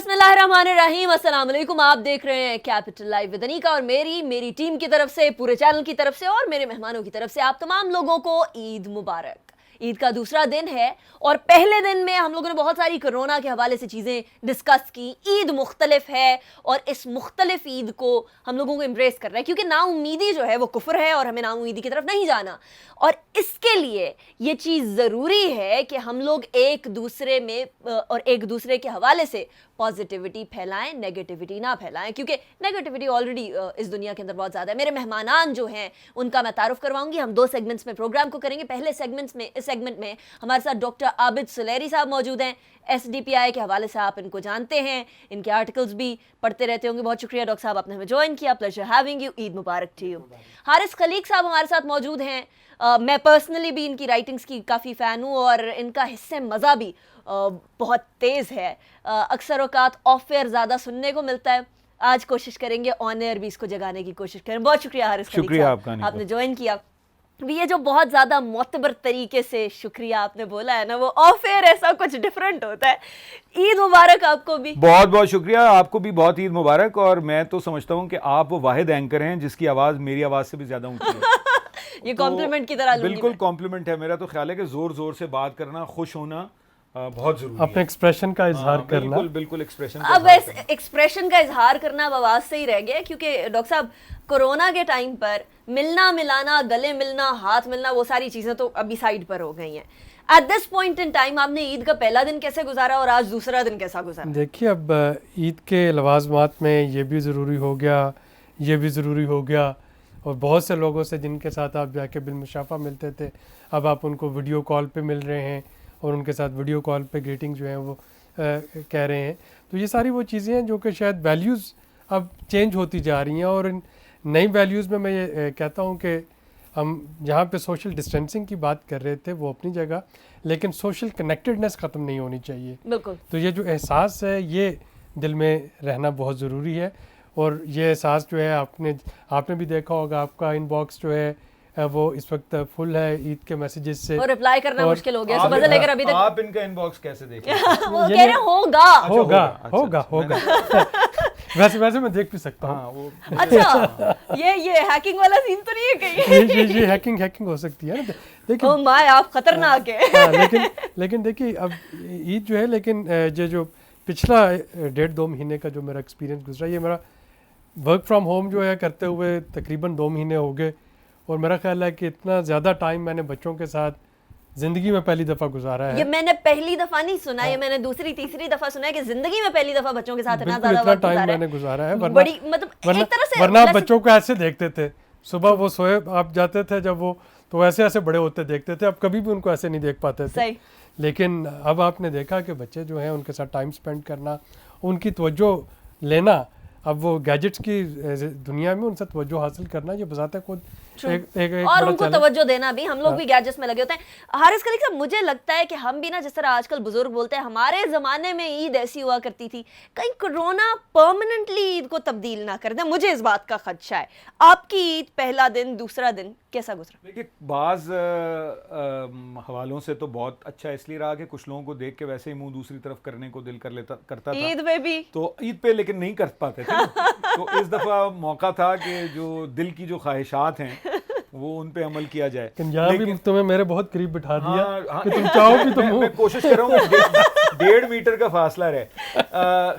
बिस्मिल्लाहिर्रहमानिर्रहीम, अस्सलाम वालेकुम। आप देख रहे हैं कैपिटल लाइव विद अनीका और मेरी टीम की तरफ से, पूरे चैनल की तरफ से और मेरे मेहमानों की तरफ से आप तमाम लोगों को ईद मुबारक। ईद का दूसरा दिन है और पहले दिन में हम लोगों ने बहुत सारी कोरोना के हवाले से चीज़ें डिस्कस की। ईद मुख्तलिफ है और इस मुख्तलिफ ईद को हम लोगों को एम्ब्रेस करना है, क्योंकि नाउमीदी जो है वो कुफ्र है और हमें नाउमीदी की तरफ नहीं जाना। और इसके लिए ये चीज़ ज़रूरी है कि हम लोग एक दूसरे में और एक दूसरे के हवाले से पॉजिटिविटी फैलाएं, नेगेटिविटी ना फैलाएं, क्योंकि नेगेटिविटी ऑलरेडी इस दुनिया के अंदर बहुत ज़्यादा है। मेरे मेहमानान जो हैं उनका मैं तारुफ करवाऊंगी। हम 2 सेगमेंट्स में प्रोग्राम को करेंगे। पहले सेगमेंट में हमारे साथ डॉक्टर आबिद सुलेरी साहब मौजूद हैं। SDPI के हवाले से आप इनको जानते हैं, इनके आर्टिकल्स भी पढ़ते रहते होंगे। बहुत शुक्रिया डॉक्टर साहब, आपने हमें ज्वाइन किया। Pleasure having you. ईद मुबारक टू यू। हारिस खलीक साहब हमारे साथ मौजूद हैं। मैं पर्सनली भी इनकी राइटिंग्स की काफ़ी फ़ैन हूँ और इनका हिस्से मज़ा भी बहुत तेज़ है। अक्सर औकात ऑफ एयर ज़्यादा सुनने को मिलता है, आज कोशिश करेंगे ऑन एयर भी इसको जगाने की कोशिश करें। बहुत शुक्रिया हारिस खलीक साहब, आपने ज्वाइन किया। ये जो बहुत ज़्यादा मोतबर तरीके से शुक्रिया आपने बोला है ना, वो ऑफ एयर ऐसा कुछ डिफरेंट होता है। ईद मुबारक आपको भी। बहुत बहुत शुक्रिया, आपको भी बहुत ईद मुबारक। और मैं तो समझता हूँ कि आप वो वाहिद एंकर हैं जिसकी आवाज़ मेरी आवाज़ से भी ज़्यादा ऊंची है। ये कॉम्प्लीमेंट की तरह लूंगी। बिल्कुल कॉम्प्लीमेंट है। मेरा तो ख्याल है कि ज़ोर ज़ोर से बात करना, खुश होना बहुत जरूरी है। अपने एक्सप्रेशन का इजहार करना, बिल्कुल एक्सप्रेशन अब एक्सप्रेशन का इजहार करना अब आवाज से ही रह गया, क्योंकि डॉक्टर साहब कोरोना के टाइम पर मिलना मिलाना, गले मिलना, हाथ मिलना, वो सारी चीजें तो अभी साइड पर हो गई हैं। At this point in time आपने ईद का पहला दिन कैसे गुजारा और आज दूसरा दिन कैसा गुजारा? देखिए, अब ईद के लवाज़मात में ये भी ज़रूरी हो गया, ये भी ज़रूरी हो गया। और बहुत से लोगों से जिनके साथ आप जाके बिलमुशाफा मिलते थे, अब आप उनको वीडियो कॉल पे मिल रहे हैं और उनके साथ वीडियो कॉल पे ग्रीटिंग जो है वो कह रहे हैं। तो ये सारी वो चीज़ें हैं जो कि शायद वैल्यूज़ अब चेंज होती जा रही हैं। और इन नई वैल्यूज़ में मैं ये कहता हूँ कि हम जहाँ पे सोशल डिस्टेंसिंग की बात कर रहे थे वो अपनी जगह, लेकिन सोशल कनेक्टेडनेस ख़त्म नहीं होनी चाहिए। बिल्कुल। तो ये जो एहसास है ये दिल में रहना बहुत ज़रूरी है। और ये एहसास जो है आपने भी देखा होगा, आपका इनबॉक्स जो है वो इस वक्त फुल है ईद के मैसेजेस से, और रिप्लाई करना मुश्किल हो गया सुबह से लेकर अभी तक। आप इनका इनबॉक्स कैसे देखें? वो कह रहे होगा। वैसे मैं देख भी सकता हूँ। अच्छा, ये हैकिंग वाला सीन तो नहीं है कहीं? ये हैकिंग हो सकती है ना। देखिए, ओह माय, आप खतरनाक है। लेकिन देखिए, अब ईद जो है, लेकिन ये जो पिछला 1.5-2 महीने का जो मेरा एक्सपीरियंस गुजरा, ये मेरा वर्क फ्रॉम होम जो है करते हुए तकरीबन 2 महीने हो गए। और मेरा ख्याल है कि इतना ज़्यादा टाइम मैंने बच्चों के साथ ज़िंदगी में पहली दफ़ा गुजारा है। ये मैंने पहली दफ़ा नहीं सुना, ये मैंने दूसरी तीसरी दफ़ा सुना है कि ज़िंदगी में पहली दफ़ा बच्चों के साथ इतना ज़्यादा टाइम मैंने गुजारा है। वरना आप बच्चों को ऐसे देखते थे, सुबह वो सोए आप जाते थे जब वो, तो ऐसे बड़े होते देखते थे। अब कभी भी उनको ऐसे नहीं देख पाते थे। लेकिन अब आपने देखा कि बच्चे जो हैं उनके साथ टाइम स्पेंड करना, उनकी तवज्जो लेना, अब वो गैजेट्स की दुनिया में उनसे तवज्जो हासिल करना, ये बजाते खुद एक और उनको तवज्जो देना भी। हम लोग भी गैजेट्स में लगे होते हैं। हारिस खलीक साहब, मुझे लगता है कि हम भी ना, जिस तरह आजकल बुजुर्ग बोलते हैं, हमारे ज़माने में ईद ऐसी हुआ करती थी, कहीं कोरोना परमानेंटली ईद को तब्दील ना कर दे, मुझे इस बात का खदशा है। आपकी ईद पहला दिन दूसरा दिन कैसा गुजरा? देखिए, बाज़ हवालों से तो बहुत अच्छा इसलिए रहा कि कुछ लोगों को देख के वैसे ही मुंह दूसरी तरफ करने को दिल करता था ईद में भी, तो ईद पे, लेकिन नहीं कर पाते थे। तो इस दफ़ा मौका था कि जो दिल की जो ख्वाहिशात हैं वो उन पे अमल किया जाए। लेकिन तुम्हें मेरे बहुत करीब बिठा दिया। कि तुम चाहो भी तो मैं कोशिश कर रहा हूँ 1.5 मीटर का फासला रहे।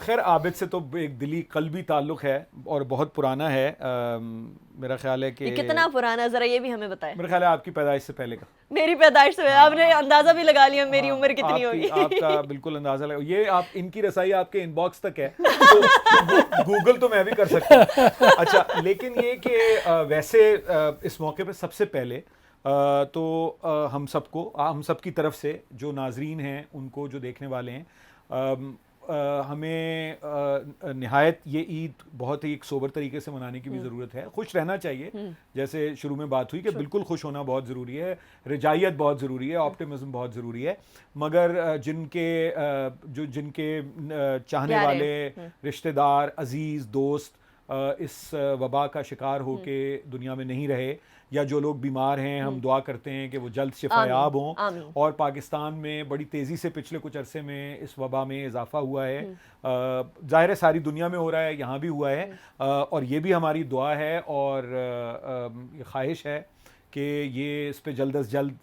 खैर, आबिद से तो एक दिली कल्बी ताल्लुक है और बहुत पुराना है। मेरा ख्याल है कि कितना पुराना, जरा ये भी हमें बताएं। मेरा ख्याल है आपकी पैदाइश से पहले का। मेरी पैदाइश से? आपने अंदाजा भी लगा लिया मेरी उम्र कितनी होगी। आपका बिल्कुल अंदाजा लगा। ये आप, इनकी रसाई आपके इनबॉक्स तक है, तो गूगल तो मैं भी कर सकता हूँ। अच्छा, लेकिन ये कि वैसे इस मौके पे सबसे पहले तो हम सबकी तरफ से जो नाजरीन हैं, उनको जो देखने वाले हैं, हमें निहायत ये ईद बहुत ही एक सोबर तरीके से मनाने की भी ज़रूरत है। खुश रहना चाहिए, जैसे शुरू में बात हुई कि बिल्कुल खुश होना बहुत ज़रूरी है, रजाइयत बहुत ज़रूरी है, ऑप्टिमिज्म बहुत ज़रूरी है। मगर जिनके चाहने वाले रिश्तेदार, अजीज़, दोस्त اس وبا کا شکار ہو کے دنیا میں نہیں رہے، یا جو لوگ بیمار ہیں ہم دعا کرتے ہیں کہ وہ جلد شفا یاب ہوں. اور پاکستان میں بڑی تیزی سے پچھلے کچھ عرصے میں اس وبا میں اضافہ ہوا ہے، ظاہر ہے ساری دنیا میں ہو رہا ہے، یہاں بھی ہوا ہے، اور یہ بھی ہماری دعا ہے اور یہ خواہش ہے کہ یہ اس پہ جلد از جلد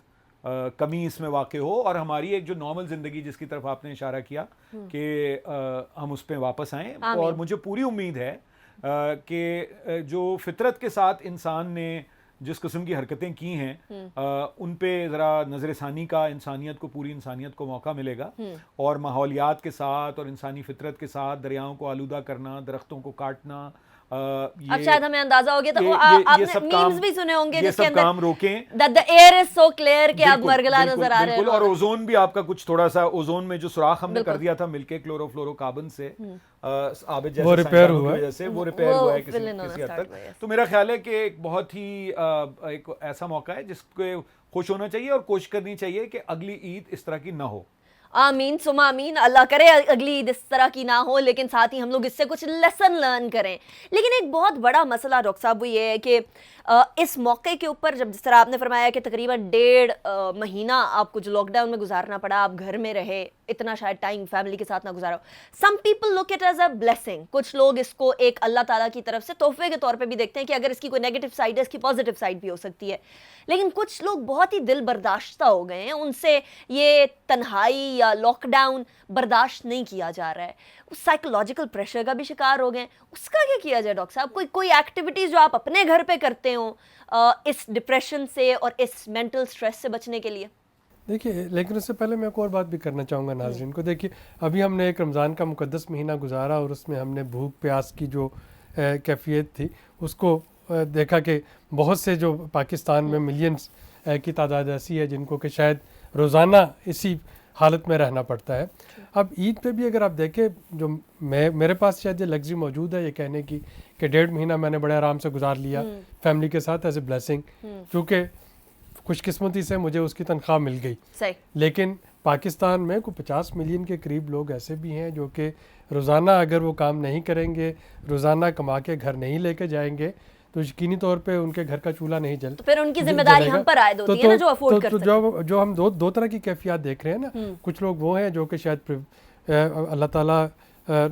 کمی اس میں واقع ہو، اور ہماری ایک جو نارمل زندگی جس کی طرف آپ نے اشارہ کیا کہ ہم اس پہ واپس آئیں. اور مجھے پوری امید ہے کہ جو فطرت کے ساتھ انسان نے جس قسم کی حرکتیں کی ہیں ان پہ ذرا نظر ثانی کا انسانیت کو، پوری انسانیت کو موقع ملے گا، اور ماحولیات کے ساتھ اور انسانی فطرت کے ساتھ دریاؤں کو آلودہ کرنا، درختوں کو کاٹنا، اب شاید ہمیں اندازہ ہو گیا تو آپ نے میمز بھی سنے ہوں گے یہ جس کے سب اندر کام روکیں. the air is so clear کہ اب مرگلا نظر آ رہے ہیں. اور اوزون بھی آپ کا کچھ تھوڑا سا، اوزون میں جو سوراخ ہم نے کر دیا تھا مل کے کلورو فلورو کاربن سے، وہ ریپیئر ہوا وجہ سے وہ ریپیئر ہوا ہے کسی حد تک. تو میرا خیال ہے کہ ایک بہت ہی ایک ایسا موقع ہے جس کو خوش ہونا چاہیے اور کوشش کرنی چاہیے کہ اگلی عید اس طرح کی نہ ہو. آمین ثم آمین. اللہ کرے اگلی عید اس طرح کی نہ ہو، لیکن ساتھ ہی ہم لوگ اس سے کچھ لیسن لرن کریں. لیکن ایک بہت بڑا مسئلہ ڈاکٹر صاحب وہ یہ ہے کہ اس موقع کے اوپر جب جس طرح آپ نے فرمایا کہ تقریباً 1.5 مہینہ آپ کو جو لاک ڈاؤن میں گزارنا پڑا، آپ گھر میں رہے، اتنا شاید ٹائم فیملی کے ساتھ نہ گزارا. Some people look it as a blessing. کچھ لوگ اس کو ایک اللہ تعالیٰ کی طرف سے تحفے کے طور پہ بھی دیکھتے ہیں کہ اگر اس کی کوئی نیگیٹو سائڈ ہے اس کی پازیٹیو سائڈ بھی ہو سکتی ہے. لیکن کچھ لوگ بہت ہی دل برداشتہ ہو گئے ہیں، ان سے یہ تنہائی یا لاک ڈاؤن برداشت نہیں کیا جا رہا ہے، سائیکولوجیکل پریشر کا بھی شکار ہو گئے ہیں. اس کا کیا کیا جائے ڈاکٹر صاحب؟ کوئی ایکٹیویٹیز جو آپ اپنے گھر پہ کرتے ہوں اس ڈپریشن سے اور اس مینٹل سٹریس سے بچنے کے لیے؟ دیکھیے، لیکن اس سے پہلے میں ایک اور بات بھی کرنا چاہوں گا ناظرین کو. دیکھیے، ابھی ہم نے ایک رمضان کا مقدس مہینہ گزارا اور اس میں ہم نے بھوک پیاس کی جو کیفیت تھی اس کو دیکھا کہ بہت سے جو پاکستان میں ملینز کی تعداد ایسی ہے جن کو کہ شاید روزانہ اسی حالت میں رہنا پڑتا ہے. اب عید پہ بھی اگر آپ دیکھیں، جو میرے پاس شاید یہ لگژری موجود ہے یہ کہنے کی کہ 1.5 مہینہ میں نے بڑے آرام سے گزار لیا فیملی کے ساتھ ایز اے بلیسنگ، کیونکہ خوش قسمتی سے مجھے اس کی تنخواہ مل گئی. لیکن پاکستان میں کوئی 50 ملین کے قریب لوگ ایسے بھی ہیں جو کہ روزانہ اگر وہ کام نہیں کریں گے، روزانہ کما کے گھر نہیں لے کے جائیں گے تو یقینی طور پہ ان کے گھر کا چولہا نہیں جل. تو پھر ان کی ذمہ داری ہم پر عائد ہوتی ہے نا جو افورڈ کر سکتے ہیں. جو ہم دو طرح کی کیفیات دیکھ رہے ہیں نا، کچھ لوگ وہ ہیں جو کہ شاید اللہ تعالیٰ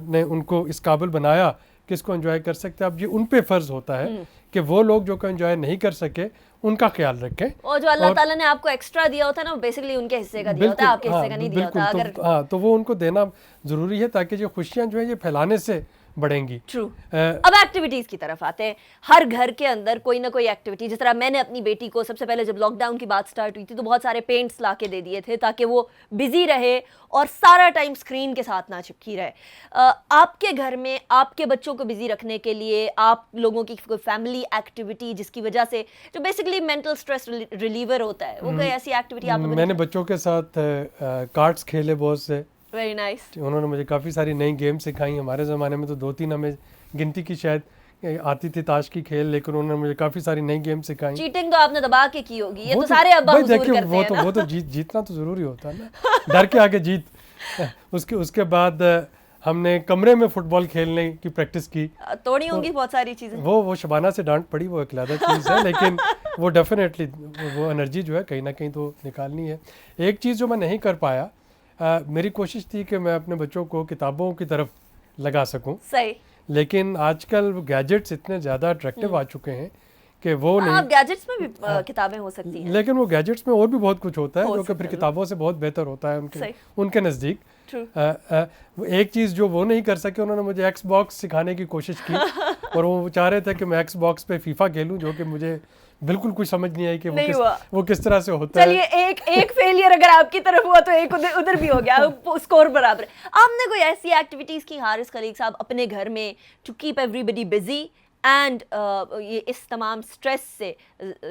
نے ان کو اس قابل بنایا کہ اس کو انجوائے کر سکتے ہیں. اب یہ ان پہ فرض ہوتا ہے کہ وہ لوگ جو کہ انجوائے نہیں کر سکے ان کا خیال رکھیں. اور جو اللہ تعالیٰ نے آپ کو ایکسٹرا دیا ہوتا ہے نا، بیسیکلی ان کے حصے کا دیا ہوتا ہے، آپ کے حصے کا نہیں دیا ہوتا. اگر ہاں تو وہ ان کو دینا ضروری ہے تاکہ جو خوشیاں جو ہیں یہ پھیلانے سے بڑھیں گی. ٹرو. اب ایکٹیویٹیز کی طرف آتے ہیں. ہر گھر کے اندر کوئی نہ کوئی ایکٹیویٹی، جس طرح میں نے اپنی بیٹی کو سب سے پہلے جب لاک ڈاؤن کی بات سٹارٹ ہوئی تھی تو بہت سارے پینٹس لا کے دے دیے تھے تاکہ وہ بزی رہے اور سارا ٹائم اسکرین کے ساتھ نہ چپکی رہے. آپ کے گھر میں آپ کے بچوں کو بزی رکھنے کے لیے آپ لوگوں کی کوئی فیملی ایکٹیویٹی جس کی وجہ سے جو بیسیکلی مینٹل اسٹریس ریلیور ہوتا ہے، وہ کوئی ایسی ایکٹیویٹی آپ میں نے بچوں کے ساتھ کارڈس کھیلے بہت سے. Very nice. انہوں نے مجھے کافی ساری نئی گیم سکھائی. ہمارے زمانے میں تو 2-3 ہمیں گنتی کی شاید آتی تھی تاش کی کھیل، لیکن انہوں نے مجھے کافی ساری نئی گیم سکھائی. چیٹنگ تو آپ نے دبا کے کی ہوگی، یہ تو سارے ابا حضور کرتے ہیں. وہ تو جیتنا تو ضروری ہوتا ہے نا، ڈر کے آگے جیت. اس کے بعد ہم نے کمرے میں فٹ بال کھیلنے کی پریکٹس کی. توڑی ہوں گی بہت ساری چیزیں. وہ شبانہ سے ڈانٹ پڑی، وہ ایک علیحدہ چیز ہے، لیکن وہ ڈیفینیٹلی وہ انرجی جو ہے کہیں نہ کہیں تو نکالنی ہے. ایک چیز جو میں نہیں کر پایا، میری کوشش تھی کہ میں اپنے بچوں کو کتابوں کی طرف لگا سکوں. صحیح. لیکن آج کل گیجٹس اتنے زیادہ اٹریکٹیو آ چکے ہیں کہ وہ نہیں. اب گیجٹس میں بھی کتابیں ہو سکتی ہیں، لیکن وہ گیجٹس میں اور بھی بہت کچھ ہوتا ہے جو کہ پھر کتابوں سے بہت بہتر ہوتا ہے ان کے نزدیک. ایک چیز جو وہ نہیں کر سکے، انہوں نے مجھے ایکس باکس سکھانے کی کوشش کی اور وہ چاہ رہے تھے کہ میں ایکس باکس پہ فیفا کھیلوں، جو کہ مجھے بالکل کچھ سمجھ نہیں آئی کہ وہ کس طرح سے ہوتا ہے. چلیے ایک فیلئر اگر آپ کی طرف ہوا تو ایک ادھر بھی ہو گیا، اسکور برابر. آپ نے کوئی ایسی ایکٹیویٹیز کی حارث خلیق صاحب اپنے گھر میں to keep everybody busy and یہ اس تمام سٹریس سے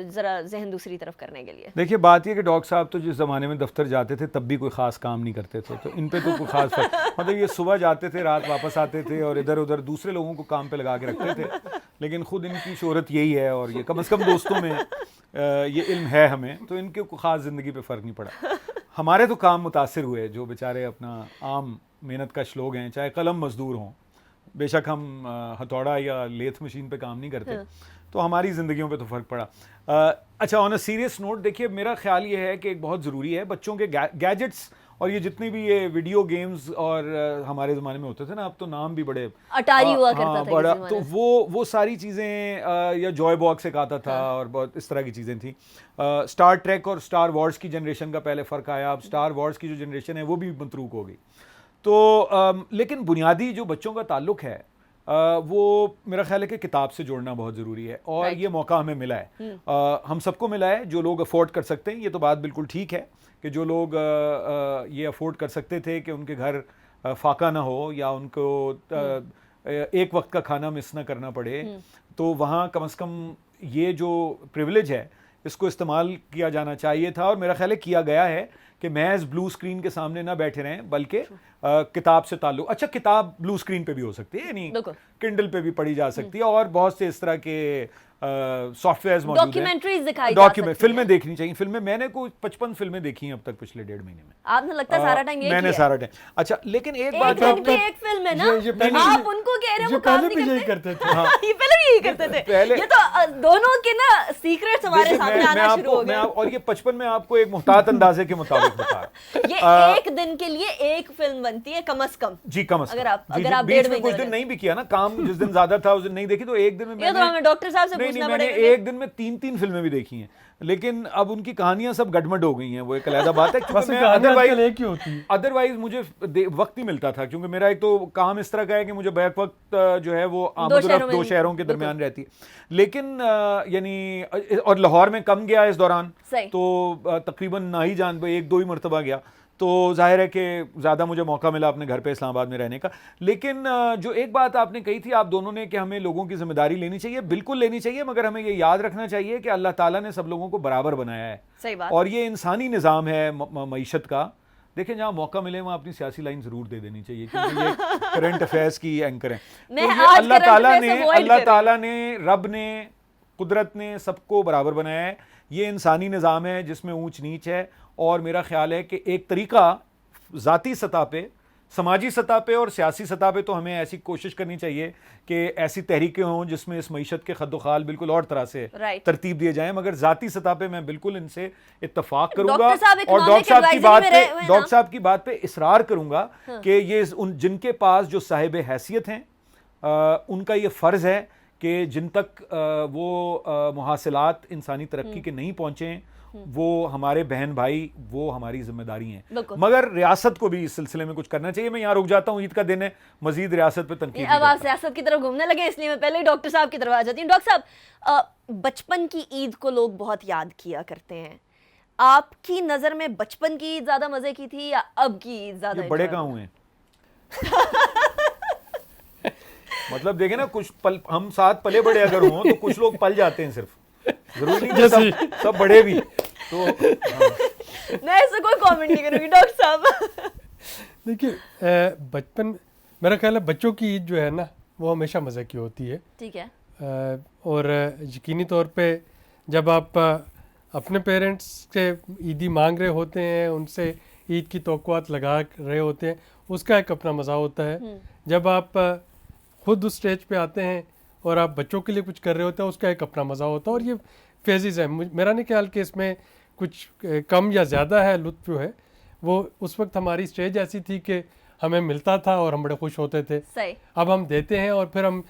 ذرا ذہن دوسری طرف کرنے کے لیے؟ دیکھیے بات یہ کہ ڈاکٹر صاحب تو جس زمانے میں دفتر جاتے تھے تب بھی کوئی خاص کام نہیں کرتے تھے، تو ان پہ تو کوئی خاص مطلب یہ صبح جاتے تھے رات واپس آتے تھے اور ادھر ادھر دوسرے لوگوں کو کام پہ لگا کے رکھتے تھے، لیکن خود ان کی شہرت یہی ہے اور یہ کم از کم دوستوں میں یہ علم ہے ہمیں، تو ان کے کوئی خاص زندگی پہ فرق نہیں پڑا. ہمارے تو کام متاثر ہوئے، جو بیچارے اپنا عام محنت کش لوگ ہیں، چاہے قلم مزدور ہوں، بے شک ہم ہتھوڑا یا لیتھ مشین پہ کام نہیں کرتے تو ہماری زندگیوں پہ تو فرق پڑا. اچھا آن اے سیریس نوٹ دیکھیے میرا خیال یہ ہے کہ ایک بہت ضروری ہے بچوں کے گیجٹس اور یہ جتنی بھی یہ ویڈیو گیمز اور ہمارے زمانے میں ہوتے تھے نا اب تو نام بھی بڑے اٹاری ہوا کرتا تھا بڑا, تو وہ ساری چیزیں یا جوائے باکس ایک آتا تھا اور بہت اس طرح کی چیزیں تھیں. اسٹار ٹریک اور اسٹار وارز کی جنریشن کا پہلے فرق آیا, اب اسٹار وارز کی جو جنریشن ہے وہ بھی متروک ہو گئی. تو لیکن بنیادی جو بچوں کا تعلق ہے وہ میرا خیال ہے کہ کتاب سے جوڑنا بہت ضروری ہے اور یہ موقع ہمیں ملا ہے, ہم سب کو ملا ہے جو لوگ افورڈ کر سکتے ہیں. یہ تو بات بالکل ٹھیک ہے کہ جو لوگ یہ افورڈ کر سکتے تھے کہ ان کے گھر فاقہ نہ ہو یا ان کو ایک وقت کا کھانا مس نہ کرنا پڑے, تو وہاں کم از کم یہ جو پریولیج ہے اس کو استعمال کیا جانا چاہیے تھا اور میرا خیال ہے کیا گیا ہے کہ محض بلو اسکرین کے سامنے نہ بیٹھے رہیں بلکہ کتاب سے تعلق. اچھا کتاب بلو اسکرین پہ بھی ہو سکتی ہے, یعنی کنڈل پہ بھی پڑھی جا سکتی ہے اور بہت سے اس طرح کے سافٹ ویئرز موجود ہیں, ڈاکیومنٹریز دکھائی جا سکتی ہیں, فلمیں دیکھنی چاہیے. فلمیں میں نے کوئی 55 فلمیں دیکھی ہیں اب تک پچھلے 1.5 مہینے میں. آپ نے لگتا ہے سارا ٹائم میں نے سارا ٹائم. اچھا لیکن ایک بات ایک فلم ہے نا, آپ ان کو کہہ رہے ہیں وہ کام نہیں یہی کرتے تھے, یہ پہلے بھی یہی کرتے تھے. یہ تو دونوں کے نا سیکریٹس ہمارے سامنے آنا شروع ہو گئے. اور یہ 55 میں آپ کو ایک محتاط اندازے کے مطابق بتا رہا ہوں. یہ ایک دن کے لیے ایک فلم بنتی ہے کم از کم. جی کم از کم. اگر آپ بیچ میں کچھ دن نہیں بھی کیا نا کام, جس دن زیادہ تھا اس دن نہیں دیکھی, تو ایک دن میں ہمیں ڈاکٹر صاحب سے پوچھنا پڑے گا. ایک دن میں 3 فلمیں بھی دیکھی ہیں, لیکن اب ان کی کہانیاں سب گڈمڈ ہو گئی ہیں, وہ ایک علیحدہ بات ہے. ادروائز مجھے وقت نہیں ملتا تھا کیونکہ میرا ایک تو کام اس طرح کا ہے کہ مجھے بیک وقت جو ہے وہ آمد و رفت 2 شہروں کے درمیان رہتی ہے. لیکن یعنی اور لاہور میں کم گیا اس دوران, تو تقریباً نہ ہی جان 1-2 ہی مرتبہ گیا, تو ظاہر ہے کہ زیادہ مجھے موقع ملا اپنے گھر پہ اسلام آباد میں رہنے کا. لیکن جو ایک بات آپ نے کہی تھی آپ دونوں نے کہ ہمیں لوگوں کی ذمہ داری لینی چاہیے, بالکل لینی چاہیے, مگر ہمیں یہ یاد رکھنا چاہیے کہ اللہ تعالیٰ نے سب لوگوں کو برابر بنایا ہے. صحیح بات. اور یہ انسانی نظام ہے معیشت کا. دیکھیں جہاں موقع ملے وہاں اپنی سیاسی لائن ضرور دے دینی چاہیے کیونکہ یہ کرنٹ افیئرس کی اینکر ہیں. تو یہ اللہ تعالیٰ نے رب نے قدرت نے سب کو برابر بنایا ہے. یہ انسانی نظام ہے جس میں اونچ نیچ ہے, اور میرا خیال ہے کہ ایک طریقہ ذاتی سطح پہ, سماجی سطح پہ اور سیاسی سطح پہ تو ہمیں ایسی کوشش کرنی چاہیے کہ ایسی تحریکیں ہوں جس میں اس معیشت کے خد و خال بالکل اور طرح سے ترتیب دیے جائیں. مگر ذاتی سطح پہ میں بالکل ان سے اتفاق کروں گا اور ڈاکٹر صاحب کی بات پہ اصرار کروں گا کہ یہ جن کے پاس جو صاحب حیثیت ہیں ان کا یہ فرض ہے کہ جن تک وہ محاصلات انسانی ترقی کے نہیں پہنچے وہ ہمارے بہن بھائی, وہ ہماری ذمہ داری ہیں. مگر ریاست کو بھی اس سلسلے میں کچھ کرنا چاہیے. میں یہاں رک جاتا ہوں, عید کا دن ہے, مزید ریاست پہ تنقید. اب آپ سیاست کی طرف گھومنے لگے اس لیے میں پہلے ہی ڈاکٹر صاحب کی طرف آ جاتی ہوں. ڈاکٹر صاحب, بچپن کی عید کو لوگ بہت یاد کیا کرتے ہیں. آپ کی نظر میں بچپن کی عید زیادہ مزے کی تھی یا اب کی عید زیادہ؟ بڑے کہاں ہوئے مطلب دیکھیں نا, کچھ پل ہم ساتھ پلے بڑے اگر ہوں تو کچھ لوگ پل جاتے ہیں, صرف ضروری نہیں سب بڑے بھی. تو میں ایسا کوئی کامنٹ نہیں کروں گی ڈاکٹر صاحب. دیکھیے بچپن میرا خیال ہے بچوں کی عید جو ہے نا وہ ہمیشہ مزے کی ہوتی ہے. ٹھیک ہے. اور یقینی طور پہ جب آپ اپنے پیرنٹس سے عیدی مانگ رہے ہوتے ہیں, ان سے عید کی توقعات لگا رہے ہوتے ہیں, اس کا ایک اپنا مزہ ہوتا ہے. جب آپ خود اس اسٹیج پہ آتے ہیں اور آپ بچوں کے لیے کچھ کر رہے ہوتے ہیں, اس کا ایک اپنا مزہ ہوتا ہے. اور یہ فیزز ہیں, میرا نہیں خیال کہ اس میں کچھ کم یا زیادہ ہے. لطف جو ہے وہ اس وقت ہماری اسٹیج ایسی تھی کہ ہمیں ملتا تھا اور ہم بڑے خوش ہوتے تھے. اب ہم دیتے ہیں اور پھر ہم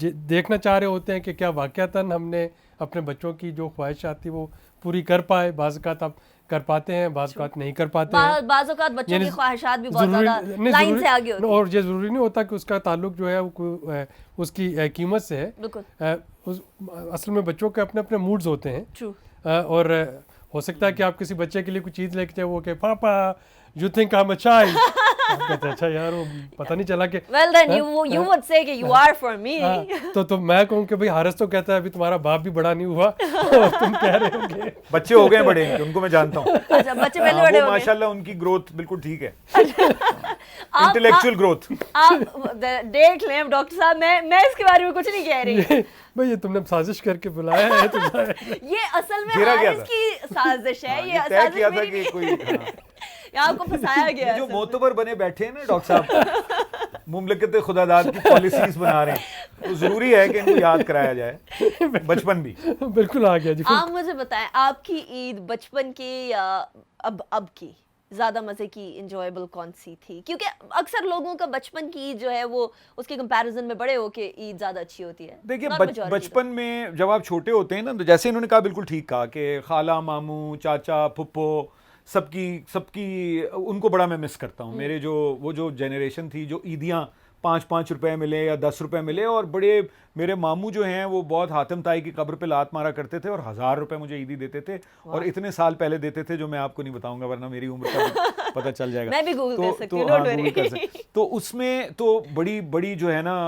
دیکھنا چاہ رہے ہوتے ہیں کہ کیا واقعتاً ہم نے اپنے بچوں کی جو خواہشات تھی وہ پوری کر پائے. بعض اوقات آپ کر پاتے ہیں, بعض اوقات نہیں کر پاتے ہیں. بعض اوقات بچوں کی خواہشات بھی بہت زیادہ لائن سے آگے ہوتی ہیں, اور یہ ضروری نہیں ہوتا کہ اس کا تعلق جو ہے وہ اس کی قیمت سے ہے. اصل میں بچوں کے اپنے اپنے موڈز ہوتے ہیں, اور ہو سکتا ہے کہ آپ کسی بچے کے لیے کوئی چیز لے کے جائے, وہ کہ papa you think I'm a اے چائلڈ, آپ کہتے ہیں اچھا یار وہ پتہ نہیں چلا کہ well then you would say کہ you are for me. تو میں کہوں کہ بھئی حارث تو کہتا ہے ابھی تمہارا باپ بھی بڑا نہیں ہوا اور تم کہہ رہے ہو کہ بچے ہو گئے بڑے, ان کو میں جانتا ہوں. اچھا بچے پہلے بڑے ہو گئے, ماشاءاللہ ان کی گروتھ بالکل ٹھیک ہے, انٹلیکچوئل گروتھ. آپ دیکھ لیں ڈاکٹر صاحب, میں اس کے بارے میں کچھ نہیں کہہ رہی. بھئی یہ تم نے سازش کر کے بلایا ہے, یہ اصل میں حارث کی سازش ہے. یہ طے کیا تھا کہ کوئی آپ کو پھنسایا گیا. جو معتبر بنے بیٹھے ہیں نا ڈاکٹر صاحب, मुमलकत खुदादाद की पॉलिसीज बना रहे हैं, तो जरूरी है कि इनको याद कराया जाए बचपन भी। बिल्कुल आ गया जी। आप मुझे बताएं, आपकी ईद बचपन की या अब की ज्यादा मजे की इंजॉयबल कौन सी थी? क्योंकि अक्सर लोगों का बचपन की ईद जो है वो उसके कंपैरिजन में बड़े होके ईद ज्यादा अच्छी होती है। देखिए बचपन में जब आप छोटे होते हैं ना, तो जैसे इन्होंने कहा बिल्कुल ठीक कहा कि खाला मामू चाचा फुप्पो सबकी उनको बड़ा मैं मिस करता हूँ। मेरे वो जो जनरेशन थी, जो ईदियाँ 5-5 रुपए मिले या 10 रुपए मिले, और बड़े मेरे मामू जो हैं वो बहुत हातिम ताई की कब्र पे लात मारा करते थे और 1000 रुपए मुझे ईदी देते थे, और इतने साल पहले देते थे जो मैं आपको नहीं बताऊंगा वरना मेरी उम्र का पता चल जाएगा। मैं भी गूगल कर सकती हूं, हाँ, डोंट गूगल कर सकते। तो उसमें तो बड़ी जो है ना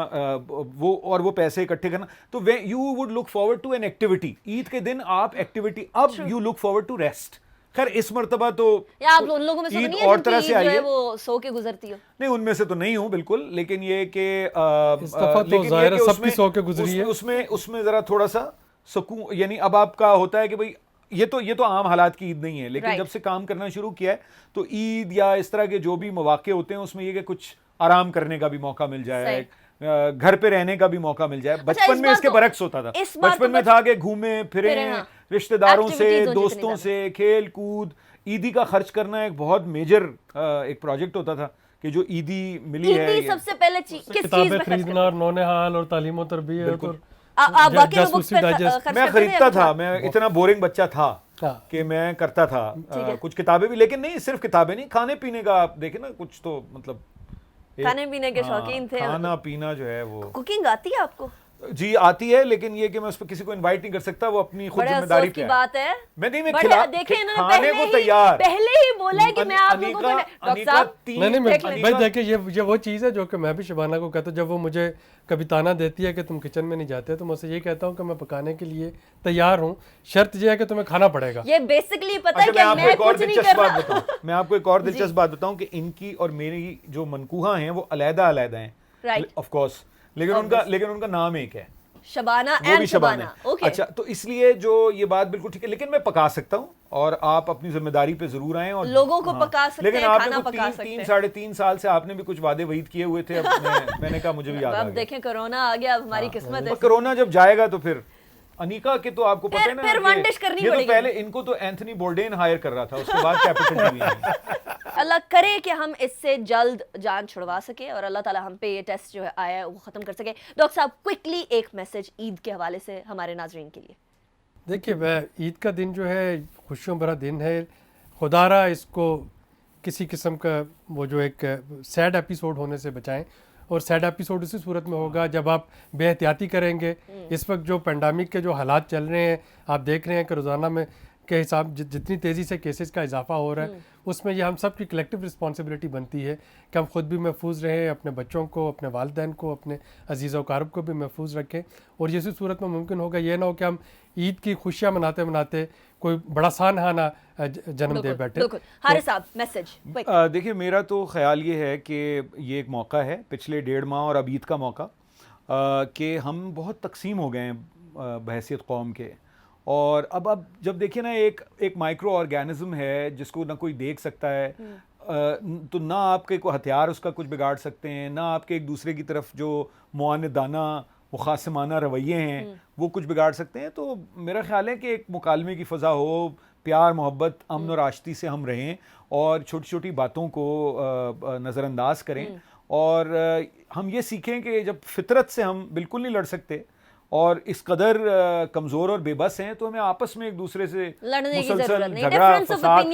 वो पैसे इकट्ठे करना, तो you would look forward to an activity. Eid के दिन आप एक्टिविटी, अब you look forward to rest. खैर इस मर्तबा तो या आप उन लोगों में से तो नहीं है और तरह से आई है वो सो के गुजरती हो? नहीं, उनमें से तो नहीं हूं बिल्कुल, लेकिन ये कि सबकी सो के गुजरी है। उसमें जरा थोड़ा सा सुकून, यानी अब आपका होता है कि भाई ये तो आम हालात की ईद नहीं है, लेकिन जब से काम करना शुरू किया है तो ईद या इस तरह के जो भी मौके होते हैं उसमें ये कि कुछ आराम करने का भी मौका मिल जाए, घर पे रहने का भी मौका मिल जाए। बचपन में इसके बरक्स होता था। बचपन में था कि घूमे फिरे, रिश्तेदारों से, दोस्तों से, खेल कूद, ईदी का खर्च करना एक बहुत मेजर एक प्रोजेक्ट होता था कि जो ईदी मिली है। ईदी सबसे पहले किस चीज किताबें खरीदना और नौनिहाल और तालीम और तरबियत और आप वाकई में बुक्स पे खर्च मैं खरीदता था। मैं इतना बोरिंग बच्चा था कि मैं करता था कुछ किताबें भी, लेकिन नहीं सिर्फ किताबें नहीं, खाने पीने का आप देखें ना, कुछ तो मतलब खाने पीने के शौकीन थे। खाना पीना जो है वो। कुकिंग आती है आपको? जी आती है, लेकिन ये कि मैं उस पर किसी को इनवाइट नहीं कर सकता, वो अपनी खुद जिम्मेदारी पे की बात है। मैं खाने को तैयार पहले ही बोला है कि मैं आप लोगों को डॉक्टर साहब भाई देखिए ये वो चीज़ है जो कि मैं भी शबाना को कहता हूँ। जब वो मुझे कभी ताना देती है कि तुम किचन में नहीं जाते, तो मैं उसे ये कहता हूँ कि मैं पकाने के लिए तैयार हूँ, शर्त ये है कि तुम्हें खाना पड़ेगा। ये बेसिकली पता है कि मैं कुछ नहीं कर रहा। मैं आपको एक और दिलचस्प बात बताऊं कि इनकी और मेरी जो मनकूहा हैं वो अलग हैं, ऑफ कोर्स, लेकिन उनका नाम एक है, शबाना वो भी शबाना। Okay. अच्छा, तो इसलिए जो ये बात बिल्कुल ठीक है, लेकिन मैं पका सकता हूँ और आप अपनी जिम्मेदारी पे जरूर आए और लोगों को पका सकते हैं, खाना पका सकते हैं। 3-3.5 साल से आपने भी कुछ वादे वईद किए हुए थे, अब मैंने कहा मुझे भी याद आ गया। अब देखें कोरोना आ गया, अब हमारी किस्मत है। कोरोना जब जाएगा तो फिर अनीका के तो आपको पता है ना, फिर वन डिश करनी ये पड़ेगी। तो पहले इनको तो एंथनी बोर्डेन हायर कर रहा था, उसके बाद कैपिटल टीवी। अल्लाह करे कि हम इससे जल्द जान छुड़वा सके और अल्लाह ताला हम पे ये टेस्ट जो है आया है वो ख़त्म कर सके। डॉक्टर साहब क्विकली एक मैसेज ईद के हवाले से हमारे नाजरीन के लिए। देखिए ईद का दिन जो है खुशियों भरा दिन है, खुदारा इसको किसी किस्म का वो जो एक सैड एपिसोड होने से बचाएं, और सैड एपिसोड उसी सूरत में होगा जब आप बेहतियाती करेंगे। इस वक्त जो पेंडेमिक के जो हालात चल रहे हैं, आप देख रहे हैं कि रोज़ाना में के हिसाब जितनी तेज़ी से केसेस का इजाफा हो रहा है, उसमें ये हम सब की कलेक्टिव रिस्पॉन्सिबिलिटी बनती है कि हम खुद भी महफूज रहें, अपने बच्चों को, अपने वालिदैन को, अपने अजीज़ व क़ारब को भी महफूज रखें। और इसी सूरत में मुमकिन होगा ये ना हो कि हम ईद की खुशियाँ मनाते मनाते कोई बड़ा सानहाना जन्म दे बैठे। हारिस साहब मैसेज। देखिए मेरा तो ख्याल ये है कि ये एक मौका है, पिछले 1.5 माह और अब ईद का मौका, कि हम बहुत तकसीम हो गए हैं बहैसियत कौम के, और अब जब देखिए ना एक माइक्रो ऑर्गेनिज्म है जिसको ना कोई देख सकता है, तो ना आपके कोई हथियार उसका कुछ बिगाड़ सकते हैं, ना आपके एक दूसरे की तरफ जो मुआनदाना वो ख़ासिमाना रवैये हैं वो कुछ बिगाड़ सकते हैं। तो मेरा ख्याल है कि एक मुकालमे की फ़ज़ा हो, प्यार मोहब्बत अमन और आश्ती से हम रहें और छोटी छोटी बातों को नज़रअंदाज करें, और हम ये सीखें कि जब फितरत से हम बिल्कुल नहीं लड़ सकते और इस कदर कमज़ोर और बेबस हैं, तो हमें आपस में एक दूसरे से मुसलसल झगड़ा फसाद,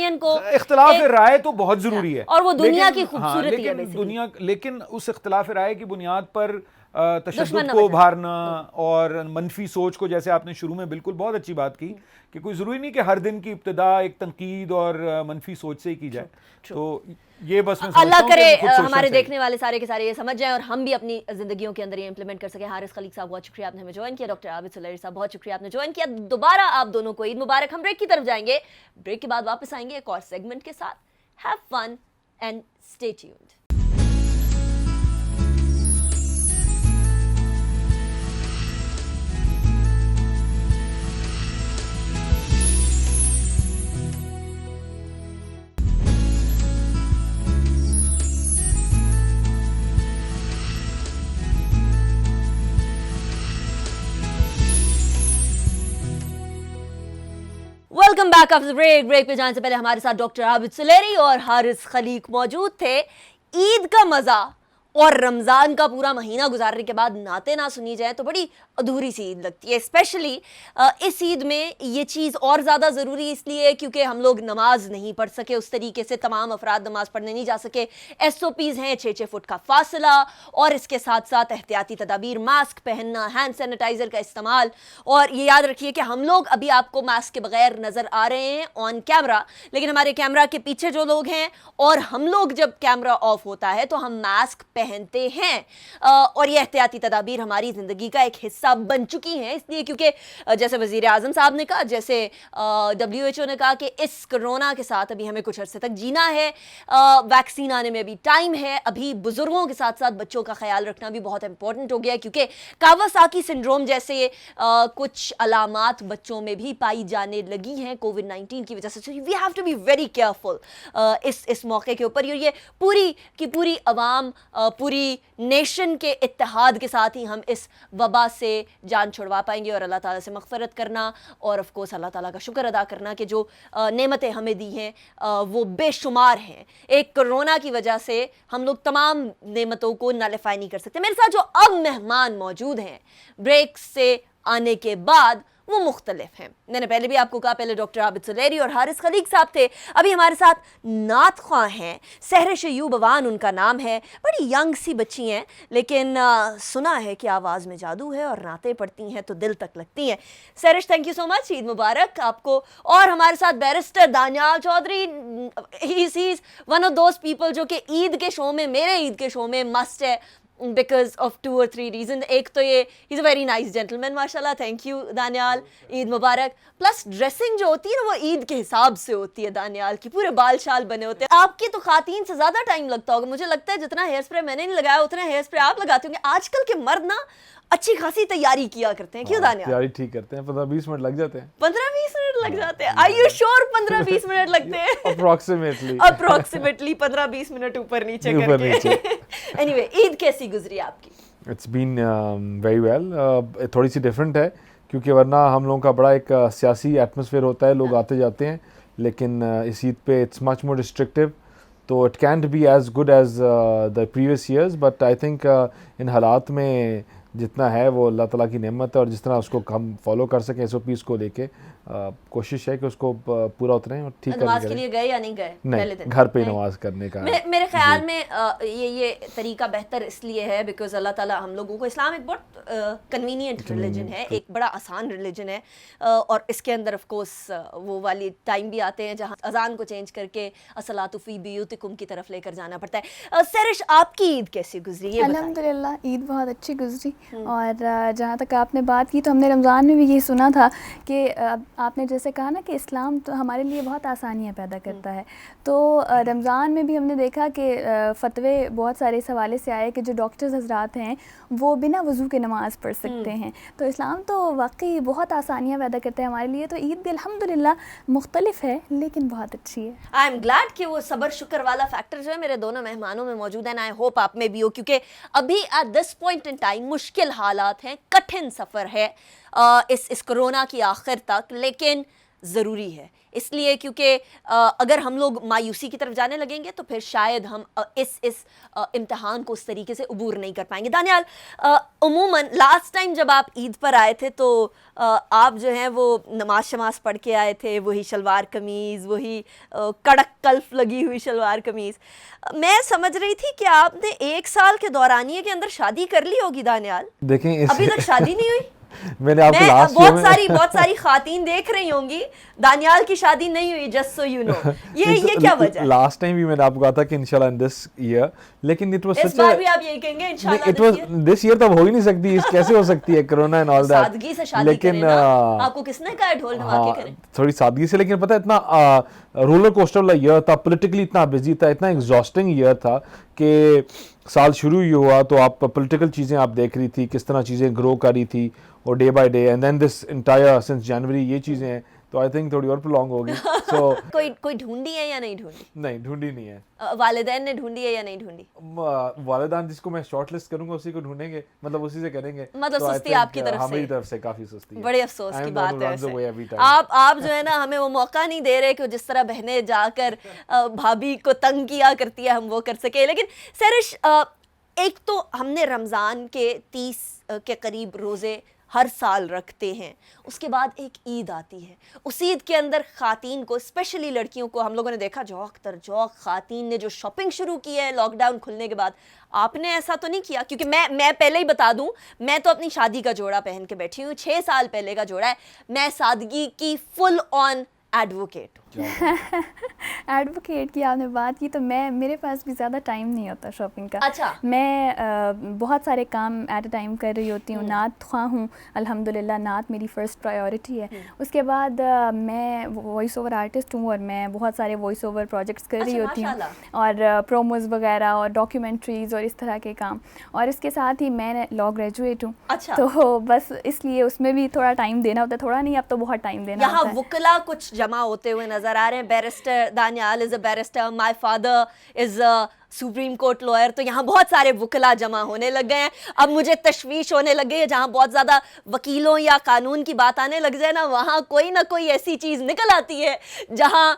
इख्तिलाफ राय तो बहुत ज़रूरी है, और वो दुनिया की खूबसूरती है लेकिन उस इख्तिलाफ राय की बुनियाद पर तशद्दुद को उभारना और मनफी सोच को, जैसे आपने शुरू में बिल्कुल बहुत अच्छी बात की कि कोई ज़रूरी नहीं कि हर दिन की इब्तिदा एक तनकीद और मनफी सोच से ही की जाए। तो ये बस मैं अल्लाह करे हमारे देखने वाले सारे के सारे ये समझ जाएं और हम भी अपनी ज़िंदगियों के अंदर ये इंप्लीमेंट कर सकें। हारिस खलीक साहब बहुत शुक्रिया, आपने हमें ज्वाइन किया। डॉक्टर आबिद सुलैरी साहब बहुत शुक्रिया, आपने ज्वाइन किया। दोबारा आप दोनों को ईद मुबारक। हम ब्रेक की तरफ जाएंगे, ब्रेक के बाद वापस आएंगे एक और सेगमेंट के साथ। Have fun and stay tuned. Welcome back after break पे जाने से पहले हमारे साथ डॉक्टर आबिद सुलेरी और हारिस खलीक मौजूद थे। ईद का मजा और रमज़ान का पूरा महीना गुजारने के बाद नाते ना सुनी जाए तो बड़ी अधूरी सी ईद लगती है। स्पेशली इस ईद में ये चीज़ और ज़्यादा ज़रूरी इसलिए क्योंकि हम लोग नमाज नहीं पढ़ सके उस तरीके से, तमाम अफराद नमाज पढ़ने नहीं जा सके। SOPs हैं 6-6 फुट का फासला और इसके साथ साथ एहतियाती तदाबीर, मास्क पहनना, हैंड सैनिटाइज़र का इस्तेमाल। और ये याद रखिए कि हम लोग अभी आपको मास्क के बगैर नज़र आ रहे हैं ऑन कैमरा, लेकिन हमारे कैमरा के पीछे जो लोग हैं और हम लोग जब कैमरा ऑफ होता है तो हम मास्क पहनते हैं। और ये एहतियाती तदाबीर हमारी ज़िंदगी का एक हिस्सा बन चुकी हैं, इसलिए क्योंकि जैसे वज़ीर आज़म साहब ने कहा, जैसे WHO ने कहा कि इस कोरोना के साथ अभी हमें कुछ अर्से तक जीना है, वैक्सीन आने में अभी टाइम है। अभी बुज़ुर्गों के साथ साथ बच्चों का ख्याल रखना भी बहुत इंपॉर्टेंट हो गया है क्योंकि कावासाकी सिंड्रोम जैसे कुछ अलामात बच्चों में भी पाई जाने लगी हैं कोविड-19 की वजह से। We have to be very careful इस मौके के ऊपर। ये पूरी की पूरी अवाम, पूरी नेशन के इत्तेहाद के साथ ही हम इस वबा से जान छुड़वा पाएंगे और अल्लाह ताला से मग़फ़िरत करना और ऑफ कोर्स अल्लाह ताला का शुक्र अदा करना कि जो नेमतें हमें दी हैं वो बेशुमार हैं। एक कोरोना की वजह से हम लोग तमाम नेमतों को नलिफाई नहीं कर सकते। मेरे साथ जो अब मेहमान मौजूद हैं ब्रेक से आने के बाद वो मुख्तलिफ हैं। मैंने पहले भी आपको कहा, पहले डॉक्टर आबिद सुलेरी और हारिस खलीक साहब थे, अभी हमारे साथ नात ख्वां हैं, सहरिश अयूब अवान उनका नाम है। बड़ी यंग सी बच्ची हैं लेकिन सुना है कि आवाज़ में जादू है और नातें पढ़ती हैं तो दिल तक लगती हैं। Sehrish, thank you so much, Eid मुबारक आपको। और हमारे साथ barrister Daniyal Chaudhry, he is one of those people जो कि ईद के शो में, मेरे ईद के शो में मस्ट है बिकॉज ऑफ 2 or 3 रीजन। एक तो ये is a very nice gentleman, माशाल्लाह, थैंक यू दानियाल, ईद मुबारक। प्लस ड्रेसिंग जो होती है ना वो ईद के हिसाब से होती है दानियाल की, पूरे बाल शाल बने होते हैं। आपकी तो खातीन से ज़्यादा टाइम लगता होगा, मुझे लगता है जितना हेयर स्प्रे मैंने नहीं लगाया उतना हेयर स्प्रे आप लगाते होंगे। आजकल के मर्द ना अच्छी खासी तैयारी किया करते हैं, क्यों दानियाल? तैयारी ठीक करते हैं, 15-20 मिनट लग जाते हैं। 15-20 मिनट लग जाते हैं? आर यू श्योर 15-20 मिनट लगते हैं? अप्रोक्सीमेटली 15-20 मिनट ऊपर नीचे करके। एनीवे, ईद कैसी गुजरी आपकी? It's been very well. थोड़ी सी डिफरेंट है क्योंकि वरना हम लोगों का बड़ा एक सियासी एटमॉस्फेयर होता है, लोग आते जाते हैं, लेकिन इस ईद पे इट्स मच मोर रिस्ट्रिक्टिव, तो it can't be as good as the previous years, but I think in हालात में जितना है वो अल्लाह ताला की नेमत है और जिस तरह उसको हम फॉलो कर सकें SOPs को लेके कोशिश है कि उसको पूरा उतरें और ठीक नमाज के लिए गए या नहीं गए? पहले दिन घर पे नमाज करने का मेरे ख्याल में ये तरीका बेहतर इसलिए है बिकॉज अल्लाह ताला हम लोगों को, इस्लाम एक बहुत कन्वीनियंट रिलीजन है, एक बड़ा आसान रिलीजन है, और इसके अंदर ऑफ कोर्स वो वाली टाइम भी आते हैं जहाँ अजान को चेंज करके अस्सलातु फी बुयूतिकुम की तरफ लेकर जाना पड़ता है। सहरिश, आपकी ईद कैसी गुजरी? ये अल्हम्दुलिल्लाह ईद बहुत अच्छी गुजरी। और जहाँ तक आपने बात की तो हमने रमज़ान में भी ये सुना था कि आपने जैसे कहा ना कि इस्लाम तो हमारे लिए बहुत आसानियाँ पैदा करता है, तो रमज़ान में भी हमने देखा कि फ़तवे बहुत सारे इस हवाले से आए कि जो डॉक्टर्स हज़रात हैं वो बिना वज़ू के नमाज़ पढ़ सकते हैं। तो इस्लाम तो वाकई बहुत आसानियाँ पैदा करता है हमारे लिए। तो ईद भी अल्हम्दुलिल्लाह मुख्तलिफ है लेकिन बहुत अच्छी है। आई एम ग्लैड कि वो सबर शुक्र वाला फैक्टर जो है मेरे दोनों मेहमानों में मौजूद है, एंड आई होप आप में भी हो, क्योंकि अभी at this point in time मुश्किल हालात हैं, कठिन सफ़र है इस कोरोना की आखिर तक, लेकिन ज़रूरी है इसलिए क्योंकि अगर हम लोग मायूसी की तरफ जाने लगेंगे तो फिर शायद हम इस इम्तिहान को उस तरीके से अबूर नहीं कर पाएंगे। दानियाल, उमूमन लास्ट टाइम जब आप ईद पर आए थे तो आप जो हैं वो नमाज शमाज पढ़ के आए थे, वही शलवार कमीज़, वही कड़क कल्फ लगी हुई शलवार कमीज़। मैं समझ रही थी कि आपने 1 साल के दौरानिए के अंदर शादी कर ली होगी दानियाल। देखें अभी तक शादी नहीं हुई? मैंने आपको लास्ट बहुत सारी खातीन देख रही होंगी, दानियाल की शादी नहीं हुई, जस्ट सो यू नो। ये क्या वजह है? लास्ट टाइम भी मैंने आपको कहा था कि इंशाल्लाह इन दिस ईयर, लेकिन इट वाज सच, इस बार भी आप यही कहेंगे इंशाल्लाह? इट वाज दिस ईयर तब हो ही नहीं सकती, इस कैसे हो सकती है कोरोना एंड ऑल दैट। सादगी से शादी करें ना, आपको किसने कहा ढोल धमाके करें? थोड़ी सादगी से, लेकिन पता है इतना रोलर कोस्टर वाला ईयर था, पॉलिटिकली इतना बिजी था, इतना एग्जॉस्टिंग ईयर था कि साल शुरू ही हुआ तो आप पॉलिटिकल चीज़ें आप देख रही थी, किस तरह चीज़ें ग्रो कर रही थी और day by day, and then this entire since January ये चीज़ें हैं, तो आई थिंक थोड़ी और प्रोलॉन्ग होगी. सो कोई ढूंढी है या नहीं ढूंढी? नहीं, ढूंढी नहीं है. वालिदैन ने ढूंढी है या नहीं ढूंढी? वालिदान जिसको मैं शॉर्ट लिस्ट करूंगा उसी को ढूंढेंगे, मतलब उसी से करेंगे. मतलब So I सुस्ती think, आपकी तरफ से? हमारी तरफ से काफी सुस्ती है. बड़े अफसोस I am की the बात one who है runs away every वैसे. time. आप जो है ना हमें वो मौका नहीं दे रहे कि जिस तरह बहनें जाकर भाभी को तंग किया करती है हम वो कर सके. लेकिन सरिश, एक तो हमने रमज़ान के 30 के करीब रोज़े हर साल रखते हैं, उसके बाद एक ईद आती है. उस ईद के अंदर ख़ातीन को, स्पेशली लड़कियों को, हम लोगों ने देखा जौक तर जौक ख़ातीन ने जो शॉपिंग शुरू की है लॉकडाउन खुलने के बाद. आपने ऐसा तो नहीं किया? क्योंकि मैं पहले ही बता दूं, मैं तो अपनी शादी का जोड़ा पहन के बैठी हूँ, 6 साल पहले का जोड़ा है. मैं सादगी की फुल ऑन एडवोकेट. एडवोकेट की आपने बात की तो मेरे पास भी ज़्यादा टाइम नहीं होता शॉपिंग का. अच्छा. मैं बहुत सारे काम एट अ टाइम कर रही होती हूँ. नात ख्वाह हूँ अल्हम्दुलिल्लाह, नात मेरी फ़र्स्ट प्रायोरिटी है. उसके बाद मैं वॉइस ओवर आर्टिस्ट हूँ और मैं बहुत सारे वॉइस ओवर प्रोजेक्ट्स कर रही होती हूँ, और प्रोमोज़ वगैरह और डॉक्यूमेंट्रीज़ और इस तरह के काम. और इसके साथ ही मैं लॉ ग्रेजुएट हूँ. अच्छा. तो बस इसलिए उसमें भी थोड़ा टाइम देना होता है. थोड़ा नहीं, अब तो बहुत टाइम देना यहाँ होता है. वकला कुछ जमा होते हुए नजर आ रहे हैं. Barrister Daniyal is a barrister, my father is a supreme court lawyer. तो यहाँ बहुत सारे वकला जमा होने लग गए हैं. अब मुझे तशवीश होने लग गई है, जहाँ बहुत ज़्यादा वकीलों या कानून की बात आने लग जाए ना, वहाँ कोई ना कोई ऐसी चीज़ निकल आती है जहाँ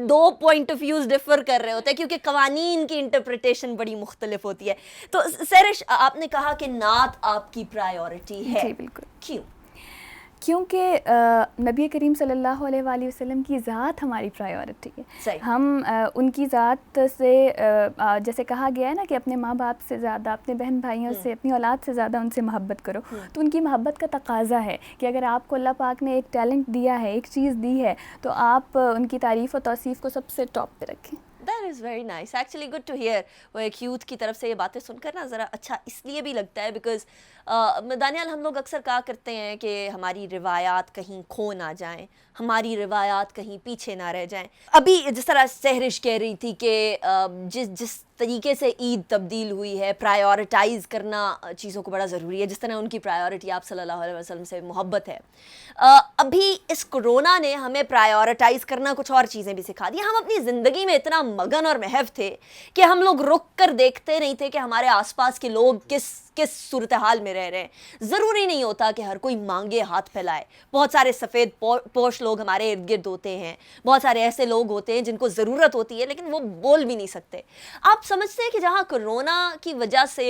2 पॉइंट ऑफ व्यूज़ डिफर कर रहे होते हैं, क्योंकि कवानीन की इंटरप्रिटेशन बड़ी मुख्तलिफ होती है. तो सरिश, आपने कहा कि नात आपकी प्रायोरिटी है. जी बिल्कुल. क्यों? क्योंकि नबी करीम सल्लल्लाहु अलैहि वसल्लम की ज़ात हमारी प्रायोरिटी है. सही. हम उनकी ज़ात से जैसे कहा गया है ना कि अपने माँ बाप से ज़्यादा, अपने बहन भाइयों से, अपनी औलाद से ज़्यादा उनसे मोहब्बत करो. तो उनकी मोहब्बत का तकाज़ा है कि अगर आपको अल्लाह पाक ने एक टैलेंट दिया है, एक चीज़ दी है, तो आप उनकी तारीफ़ और तौसीफ़ को सबसे टॉप पे रखें. That is very nice. Actually good to hear. वो एक यूथ की तरफ से ये बातें सुनकर ना ज़रा अच्छा इसलिए भी लगता है बिकॉज़ दानियाल, हम लोग अक्सर कहा करते हैं कि हमारी रिवायात कहीं खो ना जाएं, हमारी रिवायात कहीं पीछे ना रह जाएं. अभी जिस तरह सहरिश कह रही थी कि जिस तरीके से ईद तब्दील हुई है, प्रायोरिटाइज़ करना चीज़ों को बड़ा ज़रूरी है, जिस तरह उनकी प्रायोरिटी आप सल्लल्लाहु अलैहि वसल्लम से मोहब्बत है. अभी इस कोरोना ने हमें प्रायोरिटाइज़ करना कुछ और चीज़ें भी सिखा दी. हम अपनी ज़िंदगी में इतना मगन और महव थे कि हम लोग रुक कर देखते नहीं थे कि हमारे आसपास के लोग किस सूरत हाल में रह रहे हैं. ज़रूरी नहीं होता कि हर कोई मांगे हाथ फैलाए. बहुत सारे सफ़ेद पोश लोग हमारे इर्द गिर्द होते हैं, बहुत सारे ऐसे लोग होते हैं जिनको ज़रूरत होती है लेकिन वो बोल भी नहीं सकते. आप समझते हैं कि जहाँ कोरोना की वजह से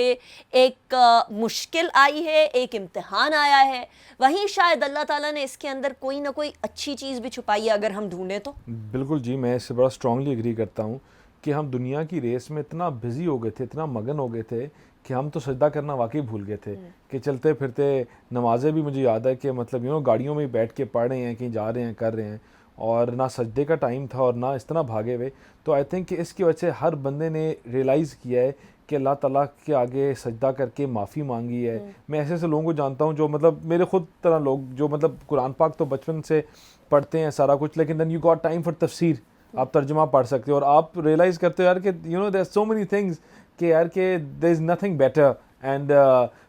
एक मुश्किल आई है, एक इम्तिहान आया है, वहीं शायद अल्लाह ताला ने इसके अंदर कोई ना कोई अच्छी चीज़ भी छुपाई है अगर हम ढूंढें तो? बिल्कुल जी, मैं इससे बड़ा स्ट्रांगली एग्री करता हूँ कि हम दुनिया की रेस में इतना बिजी हो गए थे, इतना मगन हो गए थे कि हम तो सजदा करना वाकई भूल गए थे. कि चलते फिरते नमाज़ें भी मुझे याद है कि मतलब गाड़ियों में बैठ के पढ़ रहे हैं, कहीं जा रहे हैं, कर रहे हैं, और ना सजदे का टाइम था और ना इस तरह भागे हुए. तो आई थिंक कि इसकी वजह से हर बंदे ने रियलाइज़ किया है कि अल्लाह ताला के आगे सजदा करके माफ़ी मांगी है. मैं ऐसे लोगों को जानता हूँ जो मतलब मेरे खुद तरह लोग जो मतलब कुरान पाक तो बचपन से पढ़ते हैं सारा कुछ, लेकिन then you got time for तफसीर, आप तर्जुमा पढ़ सकते हो और आप रियलाइज़ करते हो यार कि देयर सो मेनी थिंग्स कि यार कि there is nothing better. And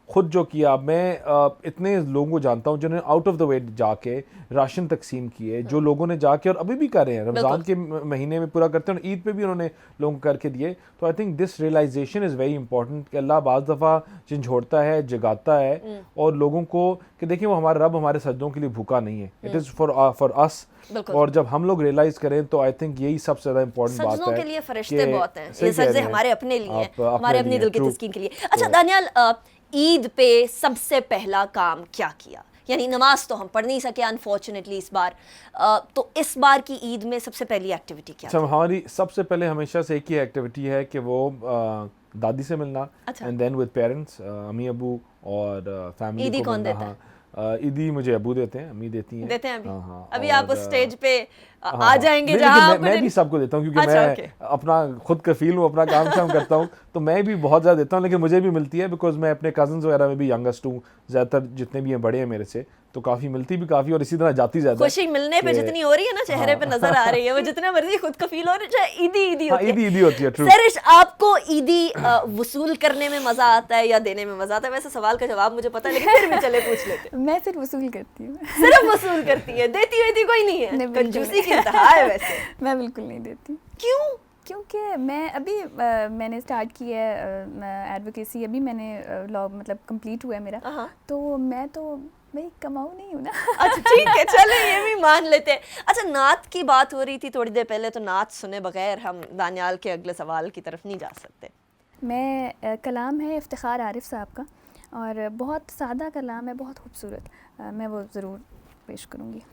ख़ुद जो किया, मैं इतने लोगों को जानता हूँ जिन्होंने आउट ऑफ द वे जाके राशन तकसीम किए, जो लोगों ने जाके और अभी भी कर रहे हैं, रमज़ान के महीने में पूरा करते हैं और ईद पे भी उन्होंने लोगों को करके दिए. तो I think this realisation is very important कि अल्लाह बाज़ दफ़ा झंझोड़ता है, जगाता है और लोगों को कि देखिए वो हमारा रब हमारे सजदों के लिए भूखा नहीं है. It is for us. और जब हम लोग रियलाइज करें तो आई थिंक यही सबसे ज़्यादा इंपॉर्टेंट बात है. सजदों के लिए फरिश्ते बहुत हैं, ये सजदे हमारे अपने लिए हैं, हमारे अपने दिल की तस्कीन के लिए. अच्छा दानियाल, ईद पे सबसे पहला काम क्या किया? यानी नमाज तो हम पढ़ नहीं सके अनफॉर्चुनेटली इस बार, तो इस बार की ईद में सबसे पहली एक्टिविटी क्या थी? हमारी सबसे पहले हमेशा से एक ही एक्टिविटी है कि वो दादी से मिलना, एंड देन विद पेरेंट्स, अम्मी अबू और फैमिली. ईदी कौन देता है? ईदी मुझे अबू देते हैं, अम्मी देती हैं. देते हैं अभी? हाँ. अभी आप उस स्टेज पे आ जाएंगे नहीं, जहां लेकिन आपको मैं भी सबको देता हूँ क्योंकि अच्छा, मैं okay. अपना खुद कफील हूँ, अपना काम शाम करता हूँ, तो मैं भी बहुत ज़्यादा देता हूँ, लेकिन मुझे भी मिलती है बिकॉज मैं अपने कजन्स वगैरह में भी यंगेस्ट हूँ, ज़्यादातर जितने भी हैं बड़े हैं मेरे से, तो काफ़ी मिलती भी काफ़ी और इसी तरह जाती ज़्यादा है खुशी मिलने पे कि- जितनी हो रही है ना चेहरे पे नजर आ रही है, वो जितना मर्जी खुद कफील हो रही है, ईदी ईदी हाँ, होती है। ईदी ईदी होती है, true. सरिश, आपको ईदी वसूल करने में मजा आता है या देने में मजा आता है? वैसे सवाल का जवाब मुझे पता है, लेकिन फिर भी चले पूछ लेते हैं। मैं सिर्फ वसूल करती हूँ। सिर्फ वसूल करती है, देती हुई कोई नहीं है? नहीं, बिल्कुल कंजूसी की इंतहा है वैसे। मैं बिल्कुल नहीं देती। क्यों? क्योंकि मैं अभी मैंने स्टार्ट की है एडवोकेसी, अभी मैंने लॉ मतलब कंप्लीट हुआ है मेरा, तो मैं तो भाई कमाऊ नहीं हूँ ना। अच्छा ठीक है, चले ये भी मान लेते हैं। अच्छा, नात की बात हो रही थी थोड़ी देर पहले, तो नात सुने बगैर हम दानियाल के अगले सवाल की तरफ नहीं जा सकते। मैं कलाम है इफ्तिखार आरिफ साहब का, और बहुत सादा कलाम है, बहुत खूबसूरत, मैं वो ज़रूर पेश करूँगी।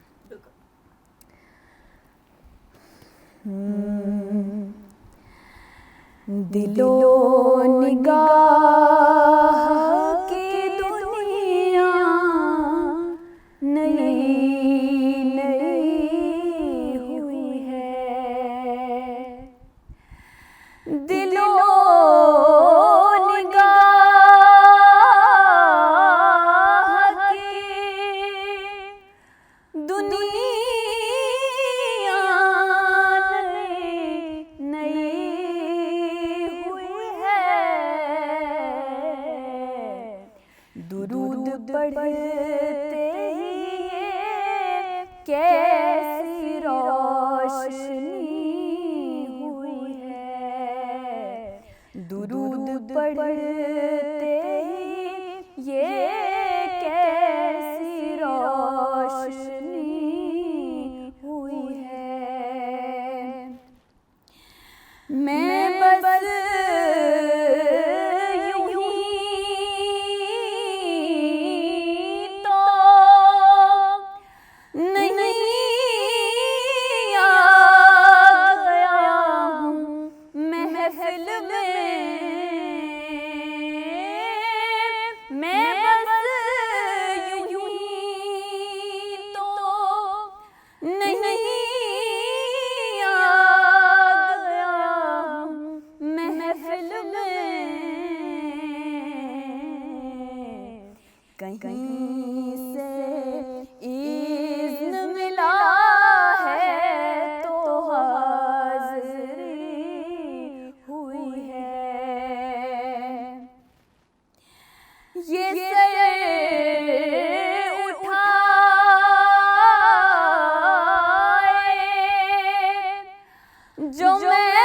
दिलो निगाह की दुनिया नई नई हुई है, दिलो निगाह की दुनिया नई हुई है, दुरूद पढ़ते ही कैसी रोशनी हुई है, दुरूद पढ़ते ही ये कैसी रोशनी हुई है। मैं बस यूं ही तो नहीं आ गया हूँ महफिल में, मैं बस यूं ही तो नहीं आ गया हूँ महफिल में, कहीं से इज़्न मिला है तो हाज़िरी हुई है, ये सर उठाए जो मैं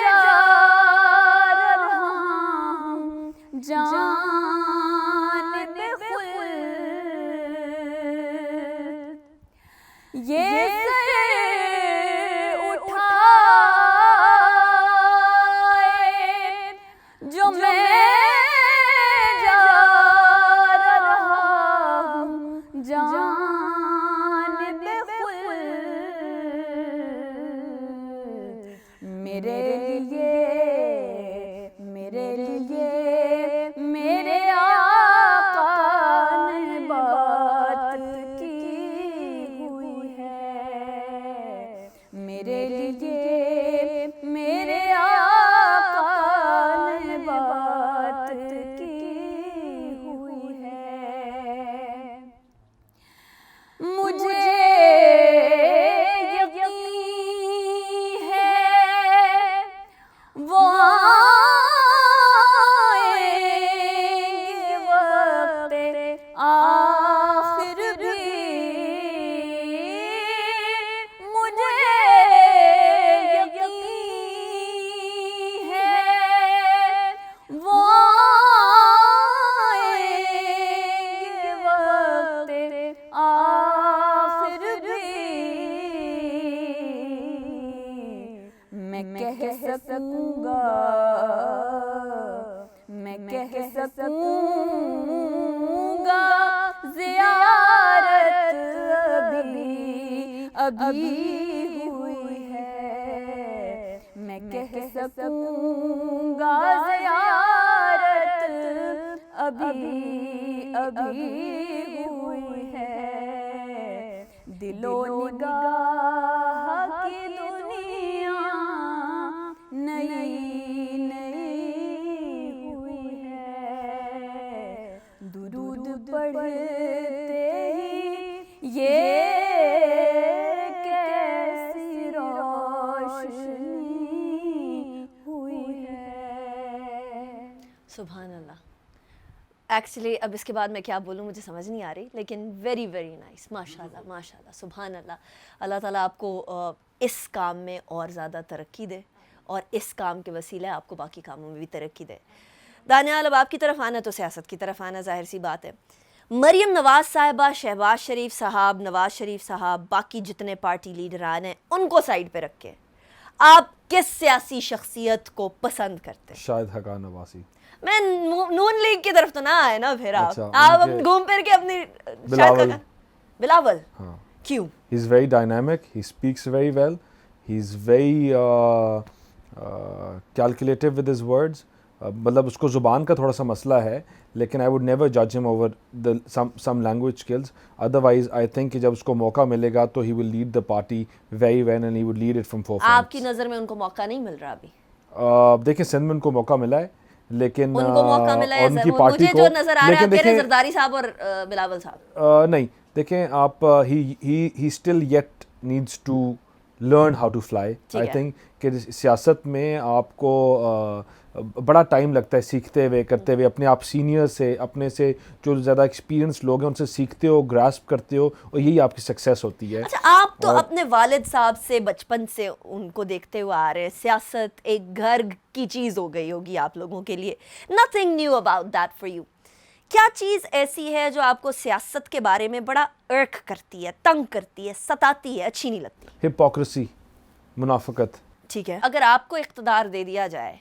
जा रहा हूँ जानिब खुल्द, ये सर उठाए जो मैं जा रहा हूँ जानिब खुल्द, मेरे लिए मेरे आका ने बात की हुई है, मेरे लिए मेरे आका ने बात की हुई है, मुझे यकीन है वो आएंगे वक़्त आखिर भी, मुझे यकीन है वो आएंगे वक़्त आखिर भी, मैं कह सकूँगा ज़ियारत अभी हुई है, मैं कह सकूँगा ज़ियारत अभी हुई है, دل و نگاہ کی دنیا نئی نئی ہوئی ہے، درود پڑھتے ہی یہ کیسی روشنی ہوئی ہے. سبحان اللہ. ایکچولی اب اس کے بعد میں کیا بولوں مجھے سمجھ نہیں آ رہی، لیکن ویری ویری نائس. ماشاء اللہ ماشاء اللہ، سبحان اللہ. اللہ تعالیٰ آپ کو اس کام میں اور زیادہ ترقی دے، اور اس کام کے وسیلے آپ کو باقی کاموں میں بھی ترقی دے. دانیال، اب آپ کی طرف آنا تو سیاست کی طرف آنا ظاہر سی بات ہے. مریم نواز صاحبہ، شہباز شریف صاحب، نواز شریف صاحب، باقی جتنے پارٹی لیڈران ہیں ان کو سائڈ پہ رکھ کے آپ کس سیاسی شخصیت کو پسند کرتے ہیں؟ شاہد حقان نواسی. میں نون لیگ کی طرف تو نہ آئے نا پھر آپ اچھا، آپ گھوم پھر کے اپنی بلاول. بلاول ہاں. کیوں؟ He is very dynamic, he speaks very well, he is very calculative with his words. مطلب اس کو زبان کا تھوڑا سا مسئلہ ہے، لیکن I would never judge him over some language skills. Otherwise, I think کہ جب اس کو موقع ملے گا تو he will lead the party very well and he would lead it from forefront. آپ کی نظر میں ان کو موقع نہیں مل رہا ابھی؟ دیکھیں سندھ میں ان کو موقع ملا ہے، لیکن ان کو موقع ملا ہے، ان کی پارٹی مجھے کو، جو نظر آ رہا ہے لیکن زرداری صاحب اور بلاول صاحب نہیں دیکھیں آپ، he still yet needs to learn how to fly. I think کہ سیاست میں آپ کو بڑا ٹائم لگتا ہے سیکھتے ہوئے کرتے ہوئے، اپنے آپ سینئر سے، اپنے سے جو زیادہ ایکسپیرینس لوگ ہیں ان سے سیکھتے ہو، گراسپ کرتے ہو، اور یہی آپ کی سکسیس ہوتی ہے. اچھا، آپ تو اپنے والد صاحب سے بچپن سے ان کو دیکھتے ہوئے آ رہے ہیں، سیاست ایک گھر کی چیز ہو گئی ہوگی آپ لوگوں کے لیے. nothing new about that for you. کیا چیز ایسی ہے جو آپ کو سیاست کے بارے میں بڑا ارک کرتی ہے، تنگ کرتی ہے، ستاتی ہے، اچھی نہیں لگتی؟ ہپوکریسی، منافقت. ٹھیک ہے، اگر آپ کو اقتدار دے دیا جائے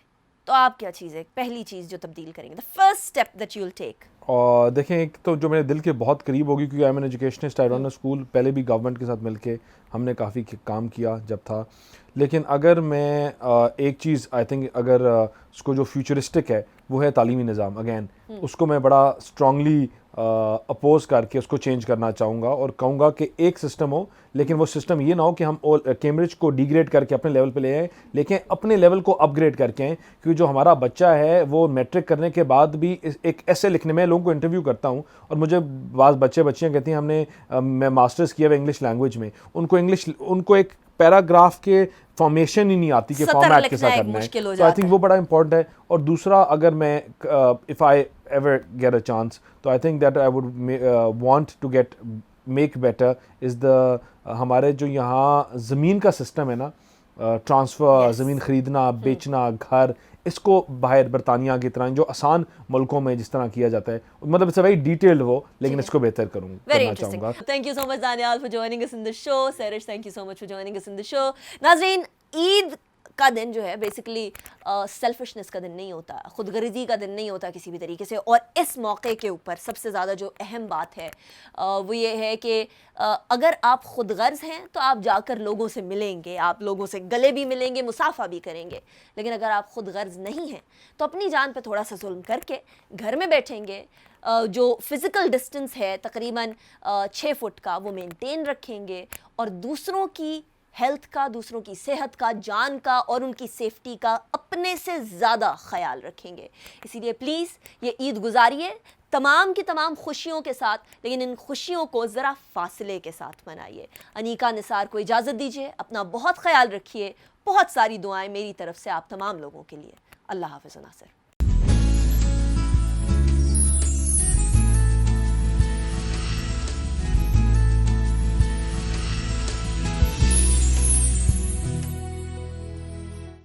تو آپ کیا چیز ہے پہلی چیز جو تبدیل کریں گے؟ the first step that you'll take. اور دیکھیں ایک تو جو میرے دل کے بہت قریب ہوگی، کیونکہ I am an educationist, I run a school, پہلے بھی گورنمنٹ کے ساتھ مل کے ہم نے کافی کام کیا جب تھا. لیکن اگر میں ایک چیز آئی تھنک اگر اس کو جو فیوچرسٹک ہے وہ ہے تعلیمی نظام. اگین اس کو میں بڑا اسٹرانگلی اپوز کر کے اس کو چینج کرنا چاہوں گا، اور کہوں گا کہ ایک سسٹم ہو، لیکن وہ سسٹم یہ نہ ہو کہ ہم کیمبرج کو ڈی گریڈ کر کے اپنے لیول پہ لے آئیں، لیکن اپنے لیول کو اپ گریڈ کر کے آئیں. کیونکہ جو ہمارا بچہ ہے وہ میٹرک کرنے کے بعد بھی ایک ایسے لکھنے میں، لوگوں کو انٹرویو کرتا ہوں اور مجھے بعض بچیاں کہتی ہیں میں ماسٹرز کیا ہوا انگلش لینگویج میں، ان کو ایک پیراگراف کے فارمیشن ہی نہیں آتی کہ فارمیٹ کے ساتھ کرنا ہے. تو آئی تھنک وہ بڑا امپورٹنٹ ہے. اور دوسرا، اگر میں if I ever get a chance, تو I think that I would want to make better is ہمارے جو یہاں زمین کا سسٹم ہے نا، ٹرانسفر، زمین خریدنا، بیچنا، گھر، اس کو باہر برطانیہ کی طرح جو آسان ملکوں میں جس طرح کیا جاتا ہے، مطلب اٹس ویری ڈیٹیلڈ وہ، لیکن اس کو بہتر کرنا چاہوں گا. Thank you so much Danial for joining us in the show. Sarish, thank you so much for joining us in the show. ناظرین، عید کا دن جو ہے بیسیکلی سیلفشنس کا دن نہیں ہوتا، خود غرضی کا دن نہیں ہوتا کسی بھی طریقے سے. اور اس موقع کے اوپر سب سے زیادہ جو اہم بات ہے وہ یہ ہے کہ اگر آپ خود غرض ہیں تو آپ جا کر لوگوں سے ملیں گے، آپ لوگوں سے گلے بھی ملیں گے، مصافحہ بھی کریں گے. لیکن اگر آپ خود غرض نہیں ہیں تو اپنی جان پہ تھوڑا سا ظلم کر کے گھر میں بیٹھیں گے، جو فزیکل ڈسٹنس ہے تقریباً 6 فٹ کا وہ مینٹین رکھیں گے، اور دوسروں کی ہیلتھ کا، دوسروں کی صحت کا، جان کا اور ان کی سیفٹی کا اپنے سے زیادہ خیال رکھیں گے. اسی لیے پلیز یہ عید گزاریے تمام کی تمام خوشیوں کے ساتھ، لیکن ان خوشیوں کو ذرا فاصلے کے ساتھ منائیے. انیکا نثار کو اجازت دیجیے، اپنا بہت خیال رکھیے. بہت ساری دعائیں میری طرف سے آپ تمام لوگوں کے لیے. اللہ حافظ ناصر.